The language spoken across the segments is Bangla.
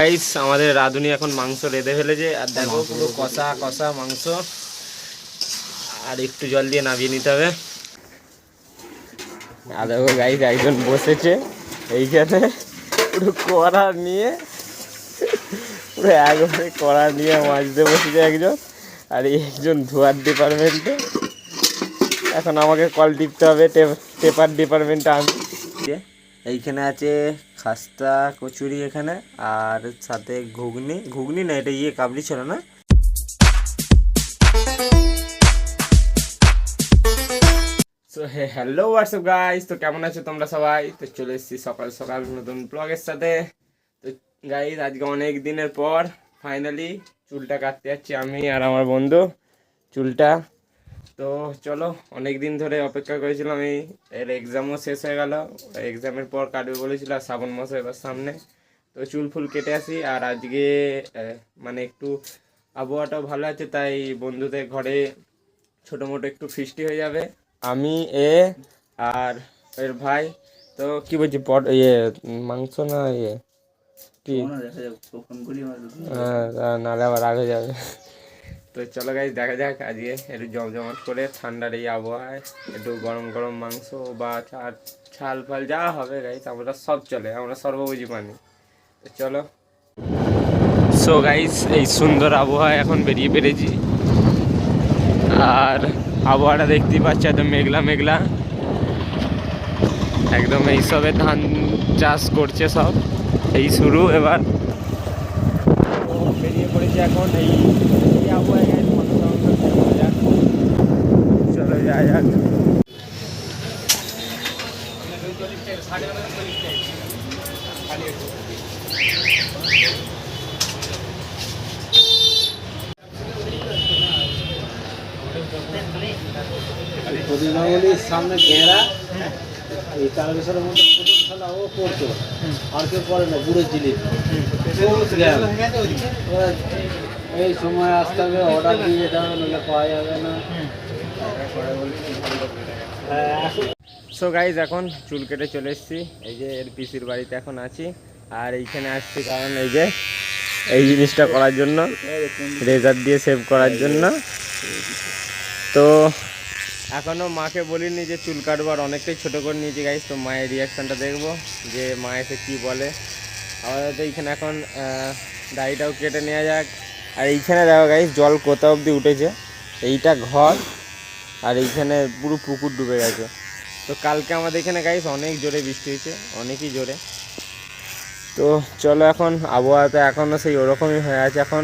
গাইস আমাদের রাঁধুনি এখন মাংস রেঁধে ফেলেছে আর দেখো পুরো কষা কষা মাংস আর একটু জল দিয়ে নামিয়ে নিতে হবে। আর দেখো গাইস একজন বসেছে এইখানে পুরো কড়া নিয়ে, পুরো একবারে কড়া নিয়ে মাছতে বসেছে একজন, আর একজন ধোয়ার ডিপার্টমেন্টে। এখন আমাকে কল টিপতে হবে টেপার ডিপার্টমেন্টে। আমি এইখানে আছে খাস্তা কচুরি এখানে, আর সাথে ঘুগনি না, এটা কাবলি ছিল না। সো হ্যালো হোয়াটসঅ্যাপ গাইস, তো কেমন আছো তোমরা সবাই? তো চলে এসেছি সকাল সকাল নতুন ব্লগের সাথে। তো গাইস আজকে অনেক দিনের পর ফাইনালি চুলটা কাটতে যাচ্ছি আমি আর আমার বন্ধু চুলটা। তো চলো, অনেক দিন ধরে অপেক্ষা করেছিলাম, এর এক্সামও শেষ হয়ে গেল, এক্সামের পর কাটবে বলেছিল, আর শ্রাবণ মাস এবার সামনে। তো চুল ফুল কেটে আসি। আর আজকে মানে একটু আবহাওয়াটাও ভালো আছে, তাই বন্ধুদের ঘরে ছোটো মোটো একটু ফিস্টি হয়ে যাবে। আমি আর এর ভাই। তো কি বলছি, মাংস না কি, নাহলে আবার রাগ হয়ে যাবে। তো চলো গাইস দেখা যাক, আজকে একটু জমজমাট করে ঠান্ডার এই আবহাওয়ায় একটু গরম গরম মাংস বা ছাল ফাল যা হবে গাইস, আমরা সব চলে, আমরা সর্বভোজী মানি। তো চলো। সো গাইস এই সুন্দর আবহাওয়ায় এখন বেরিয়ে পেরেছি, আর আবহাওয়াটা দেখতেই পাচ্ছি একদম মেঘলা মেঘলা, একদম এইসবে ধান চাষ করছে সব, এই শুরু এবার। বেরিয়ে পড়েছি এখন এই আবহাওয়ায় গাইস, চলো যাই যাক। প্রদীপাবলির সামনে ঘেরা এই তারকেশ্বরের মধ্যে প্রদীপশালা ও করতো, আর কেউ করে না, গুড়ের জিনিস। এই সময় আসতে হবে, অর্ডার দিয়ে যেতে হবে, নাহলে পাওয়া যাবে না। সো গাইজ এখন চুল কেটে চলে এসেছি, এই যে এর পিসির বাড়িতে এখন আছি। আর এইখানে আসছি কারণ এই জিনিসটা করার জন্য, রেজার দিয়ে সেভ করার জন্য। তো এখনও মাকে বলিনি যে চুল কাটবো, আর অনেকটাই ছোটো করে নিয়েছি গাইজ। তো মায়ের রিয়াকশানটা দেখবো যে মা এসে কী বলে। আমাদের এইখানে এখন দাড়িটাও কেটে নেওয়া যাক। আর এইখানে দেখো গাইজ জল কোথা অবধি উঠেছে, এইটা ঘর, আর এইখানে পুরো পুকুর ডুবে গেছে। তো কালকে আমাদের এখানে গাইস অনেক জোরে বৃষ্টি হয়েছে, অনেকই জোরে। তো চলো, এখন আবহাওয়াটা এখনও সেই ওরকমই হয়ে আছে, এখন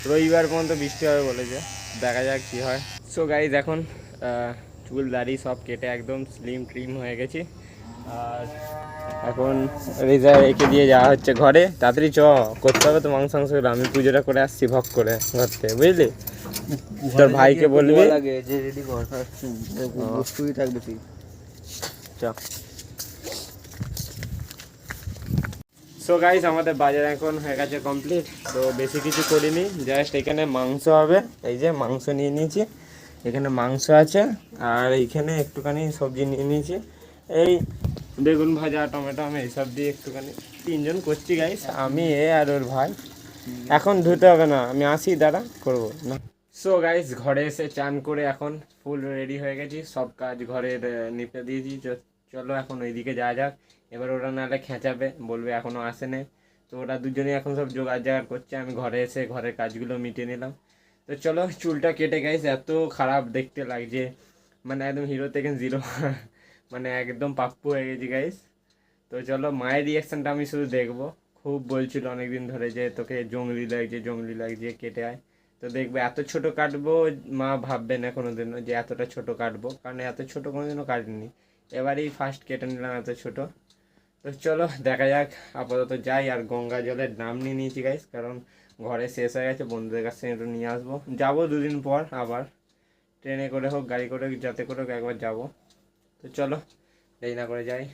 রবিবার পর্যন্ত বৃষ্টি হবে বলেছে, দেখা যাক কী হয়। সো গাইস এখন চুল দাড়ি সব কেটে একদম স্লিম ট্রিম হয়ে গেছি, আর এখন রেজা রেখে দিয়ে যাওয়া হচ্ছে ঘরে। তাড়াতাড়ি করতে হবে তো মাংস, আমি পুজোটা করে আসছি ভক করে ঘর থেকে, বুঝলি? তোর ভাইকে বলবি যে রেডি কর, বস্তুই থাকবে তুই। সো গাইস আমাদের বাজার এখন হয়ে গেছে কমপ্লিট। তো বেশি কিছু করিনি, জাস্ট এখানে মাংস হবে, এই যে মাংস নিয়ে নিয়েছি, এখানে মাংস আছে, আর এইখানে একটুখানি সবজি নিয়ে নিয়েছি, এই বেগুন ভাজা টমেটো, আমি এইসব দিয়ে একটুখানি তিনজন করছি গাইস, আমি আর ওর ভাই। এখন ধুতে হবে না, আমি আসি দাঁড়া করবো না। সো গাইস ঘরে এসে চান করে এখন ফুল রেডি হয়ে গেছি, সব কাজ ঘরের নিপে দিয়েছি। চলো এখন ওইদিকে যাওয়া যাক। এবার ওরা নাহলে খেঁচাবে, বলবে এখনও আসেনি। তো ওরা দুজনেই এখন সব জোগাড় করছে, আমি ঘরে এসে ঘরের কাজগুলো মিটিয়ে নিলাম। তো চলো, চুলটা কেটে গাইস এত খারাপ দেখতে লাগছে, মানে একদম হিরো থেকে জিরো, মানে একদম পাপ্পু হয়ে গেছি গাইস। তো চলো, মায়ের রিয়াকশানটা আমি শুধু দেখবো। খুব বলছিল অনেকদিন ধরে যে তোকে জঙ্গলি লাগছে কেটে আয়। তো দেখবে এত ছোট কাটবো, মা ভাববে না কোনোদিনও যে এতটা ছোট কাটবো, কারণ এত ছোট কোনোদিনও কাটিনি, এবারেই ফার্স্ট কেটে নিলাম এত ছোট। তো চলো দেখা যাক, আপাতত যাই। আর গঙ্গা জলের নাম নিয়ে নিয়েছি গাইস, কারণ ঘরে শেষ হয়ে গেছে, বন্ধুদের কাছ থেকে একটু নিয়ে আসবো। যাবো দুদিন পর আবার, ট্রেনে করে হোক গাড়ি করে হোক যাতে করে হোক একবার যাবো। তো চলো দেরি না করে যাই।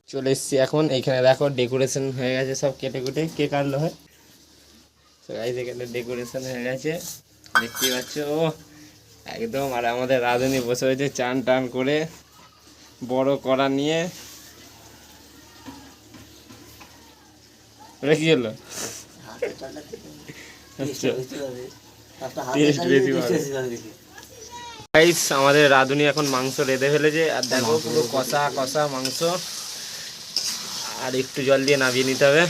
চলে এসছি এখন, এইখানে দেখো ডেকোরেশন হয়ে গেছে সব, কেটে কুটে কে কাটলো হয়। তো গাইস এখানে ডেকোরেশন হয়ে গেছে, দেখতেই পাচ্ছ ও একদম। আর আমাদের রাঁধুনি বসে হয়েছে চান টান করে, বড় কড়া নিয়ে। ওটা কি হলো? আচ্ছা টেস্ট বেশি ভালো। গাইস আমাদের রাঁধুনি এখন মাংস রেঁধে ফেলেছে আর দেখো পুরো কষা কষা মাংস, আর একটু জল দিয়ে নামিয়ে নিতে হবে।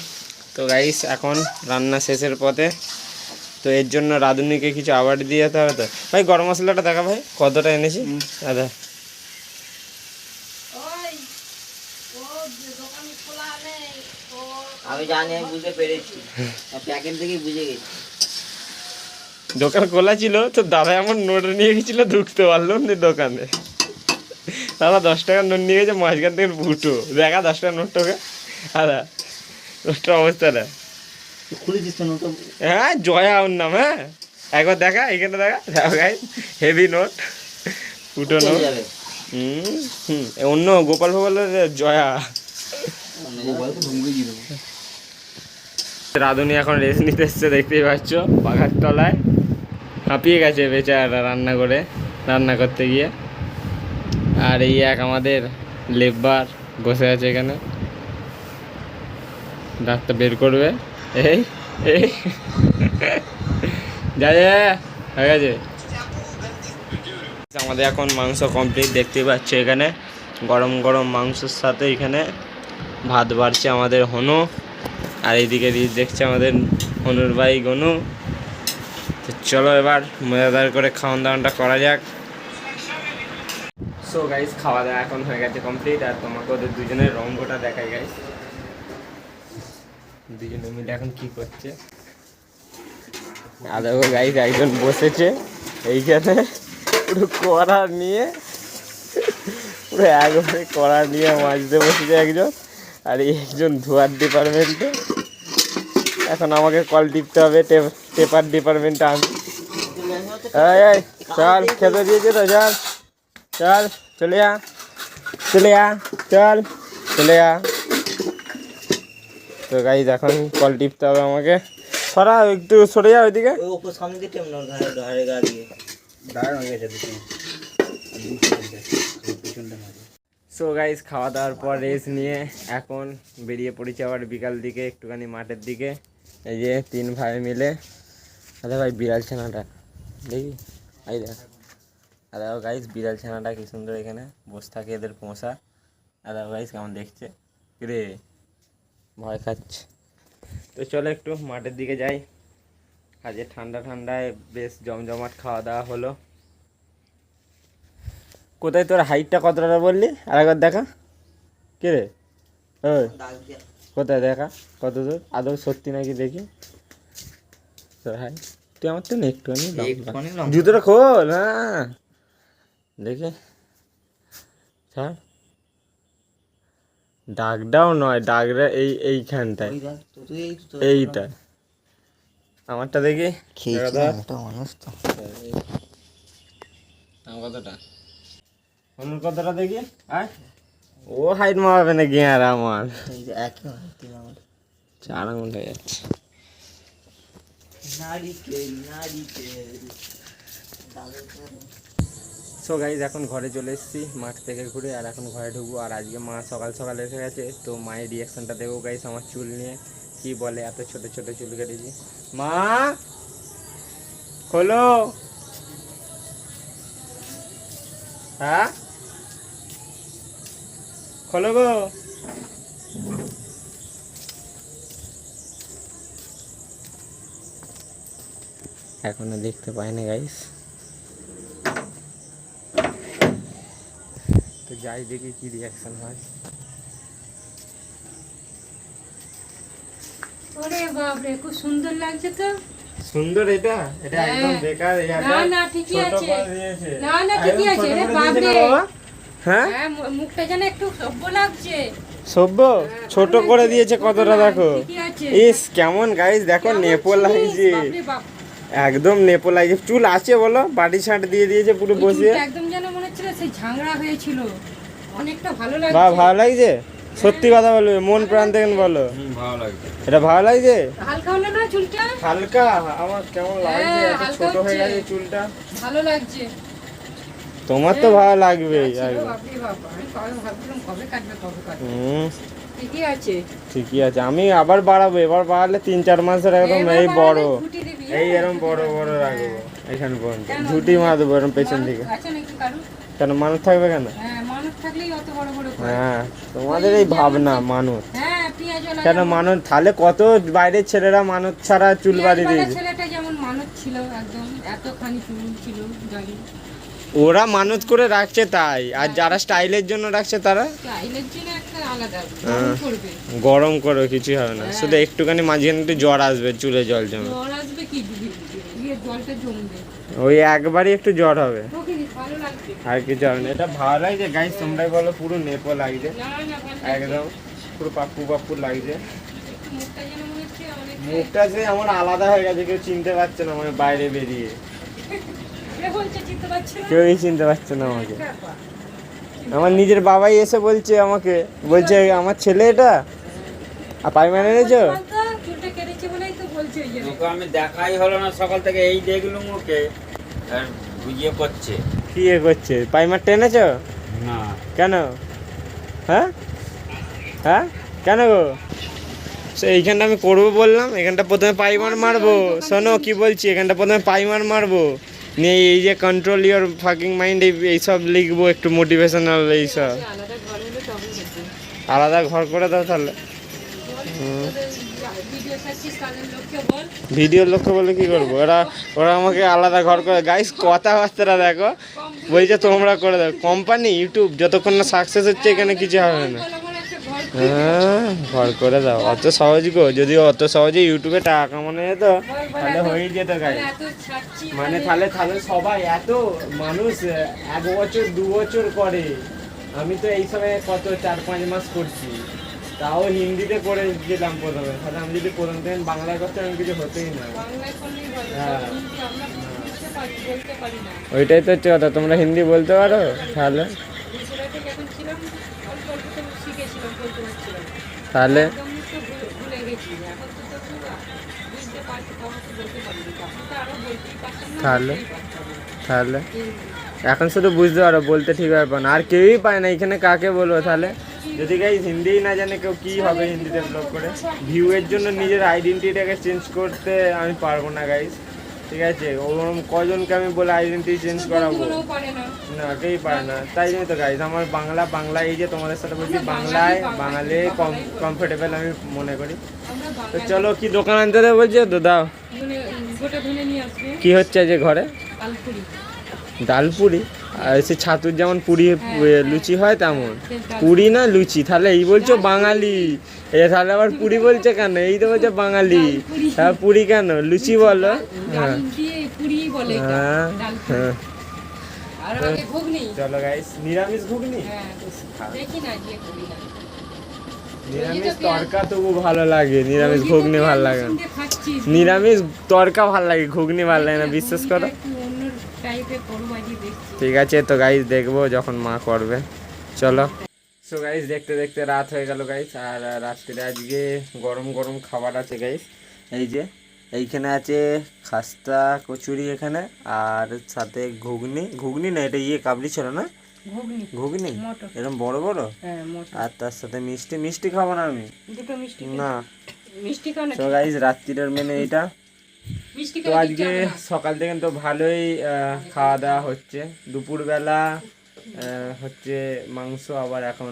তো গাইস এখন রান্না শেষের পথে, তো এর জন্য রাঁধুনিকে কিছু আবার দিয়ে যেতে হবে। তো ভাই গরম মশলাটা দেখা ভাই কতটা এনেছি দাদা। আমি জানি, আমি বুঝতে পেরেছি, প্যাকেট দেখে বুঝে গেছি। দোকান খোলা ছিল তো দাদা আমার নোট নিয়ে গেছিল, ঢুকতে পারলো না দোকানে। দাদা 10 টাকার নোট নিয়ে গেছে, মাঝখান থেকে ফুটো দেখা 10 টাকার নোটটাকে। দাদা নোটটার অবস্থাটা খুলে দিস না তো। হ্যাঁ জয়া ওর নাম। হ্যাঁ একবার দেখা এখানে দেখা দেখো গাই, হেভি নোট, ফুটো নোট। অন্য গোপাল ফোপালের জয়া। রাঁধুনি এখন রেস্ট নিতে এসছে, দেখতেই পাচ্ছ পাখার তলায়। হাঁপিয়ে গেছে বেচারা রান্না করতে গিয়ে। আর এই এক আমাদের লেবার বসে আছে এখানে, ডাক্তার বের করবে। এই এই যা হয়ে গেছে। আমাদের এখন মাংস কমপ্লিট, দেখতেই পাচ্ছ এখানে গরম গরম মাংসের সাথে এখানে ভাত বাড়ছে আমাদের হনু, আর এইদিকে দেখছে আমাদের হনুর ভাই গনু। তো চলো এবার মজাদার করে খাওয়ান দাওয়ানটা করা যাক। সো গাইস খাওয়া দাওয়া এখন হয়ে গেছে কমপ্লিট, আর তোমাকে ওদের দুজনের রঙ্গটা দেখাই গাইস। দুজনে মিলে এখন কি করছে, আর দেখো গাইস একজন বসেছে এইখানে পুরো কড়া নিয়ে, পুরো একবারে কড়া নিয়ে মাজতে বসেছে একজন, আর একজন ধোয়ার ডিপার্টমেন্টে। এখন আমাকে কল টিপতে হবে পেপার ডিপার্টমেন্টে। আমি এই চল খেতে দিয়েছে তো, চল চল চলে যা চল চলে যা। তো গাইস এখন কল টিপতে হবে আমাকে। সরা একটু সরে যাও ওইদিকে। ওই উপর সামনে দিয়ে টেম না, ঘাড়ে গা দিয়ে দাঁড়ানো হয়ে গেছে দেখুন। সো গাইস খাওয়া দাওয়ার পর রেস্ট নিয়ে এখন বেরিয়ে পড়েছি আবার বিকাল দিকে একটুখানি মাঠের দিকে। এই যে 3 ভাই মিলে। আরে ভাই বিড়াল ছানাটা দেখি, এই দেখ। আর দেখো গাইস বিড়াল ছানাটা কি সুন্দর এখানে বসে থাকে, এদের পোষা। আর দেখো গাইস কেমন দেখছে, রে ভয় খাচ্ছে। তো চলো একটু মাঠের দিকে যাই। আজকে ঠান্ডা ঠান্ডায় বেশ জমজমাট খাওয়া দাওয়া হলো। কোথায় তোর হাইটটা কতটা বললি আরেকবার দেখা, কে রে ওই কোথায় দেখা কত দূর আদৌ সত্যি নাকি দেখি তোর হাইট। তুই আমার তো একটুখানি জুতোটা খোল, হ্যাঁ দেখি ছাড়। ডাকটাও নয়, ডাকটা এইখানটায়, এইটা আমারটা দেখি মানুষ তো কতটা অনুর কতটা দেখি। আয় ও হাইট মারাবে না গিয়ে, আর আমার একই 4 আঙুল হয়ে যাচ্ছে। সো গাইজ এখন ঘরে চলে এসেছি মাঠ থেকে ঘুরে, আর এখন ঘরে ঢুকবো। আর আজকে মা সকাল সকাল এসে গেছে, তো মায়ের রিয়াকশনটা দেখবো গাইজ আমার চুল নিয়ে কি বলে। এত ছোট ছোট চুল কেটেছি। মা খোলো, হ্যাঁ খোলো গো। এখনো দেখতে পাইনি গাইস, তো যাই দেখি কি রিয়াকশন হয়। ওরে বাপ রে, খুব সুন্দর লাগছে তো। সুন্দর এটা একদম বেকার। না না ঠিকই আছে, না না ঠিকই আছে রে বাপ রে। হ্যাঁ হ্যাঁ মুখটা যেন একটু সভ্য লাগছে। সভ্য ছোট করে দিয়েছে কতটা দেখো। ইস কেমন গাইস দেখো, নেপো লাগছে একদম, নেপো লাগছে। চুল আছে বলো, বাড়ি ছাট দিয়ে দিয়েছে পুরো বসিয়ে, একদম যেন মনে হচ্ছিল সেই ঝাংড়া হয়েছিল। অনেকটা ভালো লাগছে। বাহ ভালো লাগছে, সত্যি কথা বলবে মন প্রাণ থেকে বলো। ভালো লাগছে, এটা ভালো লাগছে। হালকা হলো না চুলটা? হালকা আমার কেমন লাগছে, এত ছোট হয়ে গেছে চুলটা। ভালো লাগছে তোমার তো ভালো লাগবেই। বাপরে বাপ, আমি ভাবছিলাম কবে কাটবে। ঠিকই আছে। ঠিকই আছে, আমি আবার বাড়াবো, এবার বাড়ালে 3-4 মাসের একদম এবার এই বাড়ালে বড়, ঝুঁটি দিবি, এই হ্যাঁ, এরকম বড় ঝুঁটি বড় দিবি। রাখবো এখান পর্যন্ত, কেন? ঝুঁটি মারবো এরকম পেছন দিকে। মানত আছে নাকি কারো? কেন মানুষ থাকবে কেন? হ্যাঁ, মানত থাকলেই অত বড় বড় করে। হ্যাঁ, তোমাদের এই ভাবনা মানুষ, হ্যাঁ, পেঁয়াজওয়ালা কেন যেমন- মানত, তাহলে কত বাইরের ছেলেরা মানত ছাড়া চুল বাড়ি পেঁয়াজওয়ালা দিয়েছে। ছেলেটা যেমন মানত ছিল একদম, এতখানি চুল ছিল জানি। ওরা মানত করে রাখছে তাই, আর যারা স্টাইলের জন্য রাখছে তারা স্টাইলের জন্য একটা আলাদা হ্যাঁ। করবে। গরম করে কিছু হবে না, শুধু একটুখানি মাঝখানে একটু জ্বর আসবে, চুলে জল জমে, জ্বর আসবে কি দিয়ে জলটা জমবে। ওই একবারই একটু জ্বর হবে, তোকে ভালো লাগবে? আর কিছু হবে না। এটা ভালো লাগছে গাইস, তোমরাই বলো, পুরো নেপো লাগছে না না ভালো লাগবে। একদম, পুরো পাপ্পু পাপ্পু লাগছে। একটু মুখটা যেন মনে হচ্ছে অনেক মুখটা যে আমার আলাদা হয়ে গেছে, কেউ চিনতে পারছে না আমার বাইরে বেরিয়ে, কে বলছে চিনতে পারছি না? কেউই চিনতে পারছে না আমাকে। আমার নিজের বাবাই এসে বলছে আমাকে, বলছে আমার ছেলে এটা, আর পাইমানে এনেছো? বলতো, চুলটা কেটেছে বলেই তো বলছে ওই জন্য। তোকে আমি দেখাই হলো না সকাল থেকে, এই দেখলুম ওকে আর বুঝিয়ে করছে কি এ করছে, পাইমার টেনেছো? না। কেন? হ্যাঁ হ্যাঁ, কেন গো? সে এইখানটা আমি করবো বললাম, এখানটা প্রথমে পাইমার মারবো, শোনো কি বলছি, এখানটা প্রথমে পাইমার মারবো, নিয়ে এই যে কন্ট্রোল ইওর ফাকিং মাইন্ড এইসব লিখবো, একটু মোটিভেশনাল এইসব। আলাদা ঘর হলে তবে হতো। আলাদা ঘর করে দাও তাহলে। ভিডিও সার্চিস কাজের লোককে বল। ভিডিওর লক্ষ্য বলে কি করবো, ওরা ওরা আমাকে আলাদা ঘর করে, গাইস কথাবার্তাটা দেখো, বলছে তোমরা করে দাও, কোম্পানি ইউটিউব যতক্ষণ না সাকসেস হচ্ছে এখানে কিছু হবে না। বল আমার একটা ঘর হ্যাঁ, ঘর করে দাও, অত সহজ গো, যদি অত সহজে ইউটিউবে টাকা কামানো যেত তাহলে হয়ে যেত গাইস, এত ছাড়ছি মানে তাহলে তাহলে সবাই এত মানুষ 1 বছর 2 বছর করে, আমি তো এই সময় কত 4-5 মাস করছি, তাও হিন্দিতে করে দিলাম প্রথমে, তাহলে আমি যদি প্রথম থেকে বাংলায় করতে আমি কিছু হতেই না। বাংলায় করলেই ভালো। হ্যাঁ। হিন্দি আমরা বুঝতে পারি, বলতে পারি না। ওইটাই তো হচ্ছে কথা, তোমরা হিন্দি বলতে পারো তাহলে, গুজরাটে যখন ছিলাম অল্প অল্প তো শিখেছিলাম, বলতে পারছিলাম না। তাহলে একদম তো ভুলে গেছি। এখন তো পুরো বুঝতে পারছি, তখন তো বলতে পারিনি। তখন তো আরো বলতেই পারতাম না, তাহলে? বলতেই পারতাম না। তাহলে এখন শুধু বুঝতে পারো, বলতে ঠিক হবে না, আর কেউই পায় না এখানে, কাকে বলবো তাহলে? যদি গাইস হিন্দিই না জানে কেউ, কি হবে হিন্দিতে ব্লগ করে? ভিউয়ের জন্য নিজের আইডেন্টিটিটাকে চেঞ্জ করতে আমি পারবো না গাইস, ঠিক আছে? ওরকম কজনকে আমি বলে আইডেন্টিটি চেঞ্জ করাবো? বন্ধুগুলোও পারে না। না, কেউই পারে না, তাই জন্য তো গাইস আমার বাংলা এই যে তোমাদের সাথে বলছি, বাংলায় বাঙালি কমফোর্টেবল আমি মনে করি। আমরা তো বাঙালি। চলো, কি দোকান আনতে দেবো বলছো তো, দাও। মানে গোটা ধনে নিয়ে আসবে কি হচ্ছে যে ঘরে? আলপুরি। ডালপুরি, আর সে ছাতুর যেমন পুরি লুচি হয় তেমন, ডাল- পুরি না লুচি, তাহলে এই বলছো বাঙালি, এ তাহলে আবার পুরি বলছে কেন? এই তো বলছো বাঙালি, ডালপুরি। হ্যাঁ পুরি কেন, লুচি বলো। ডাল দিয়ে পুরি বলে এটা, হ্যাঁ, ডালপুরি। হ্যাঁ। আর আগে ঘুগনি। চলো গাইস, নিরামিষ ঘুগনি, হ্যাঁ, দেখি না গিয়ে করি না। নিরামিষ তরকা তবু ভালো লাগে, নিরামিষ ঘুগনি ভালো লাগে না। শুনতে খাচ্ছিস। নিরামিষ তরকা ভালো লাগে, ঘুগনি ভালো লাগে না, বিশ্বাস করো। একটু অন্য টাইপের করো বাজিয়ে দেখছি। ঠিক আছে, তো গাইস দেখবো যখন মা করবে, চলো। সো গাইস দেখতে দেখতে রাত হয়ে গেল গাইস, আর রাত্রিরে আজকে গরম গরম খাবার আছে গাইস, এই যে এইখানে আছে খাস্তা কচুরি এখানে, আর সাথে ঘুগনি, ঘুগনি না এটা কাবলি ছিল না, ঘুগনি। ঘুগনি মটর। এরকম বড় বড়, হ্যাঁ, মটর। আর তার সাথে মিষ্টি, মিষ্টি খাবো না আমি, দুটো মিষ্টি না। মিষ্টি খাও না? তো গাইস রাত্রিরের মেনু এইটা। মিষ্টি তো খাও আজকে সকাল থেকে তো ভালোই খাওয়া দাওয়া হচ্ছে, দুপুরবেলা হচ্ছে মাংস, আবার এখন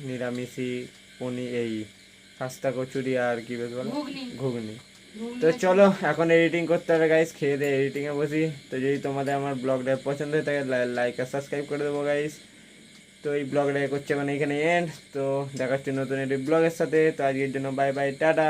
নিরামিষই পনির, এই খাস্তা কচুরি আর কি বেশ বলো, ঘুগনি। ঘুগনি। তো চলো এখন এডিটিং করতে হবে গাইস, খেয়ে দিয়ে এডিটিংয়ে বসি। তো যদি তোমাদের আমার ব্লগটা পছন্দ হয়ে থাকে লাইক আর সাবস্ক্রাইব করে দেবো গাইস। তো এই ব্লগটা করছে মানে এখানে এন্ড, তো দেখাচ্ছি নতুন একটি ব্লগের সাথে। তো আজকের জন্য বাই বাই, টাটা।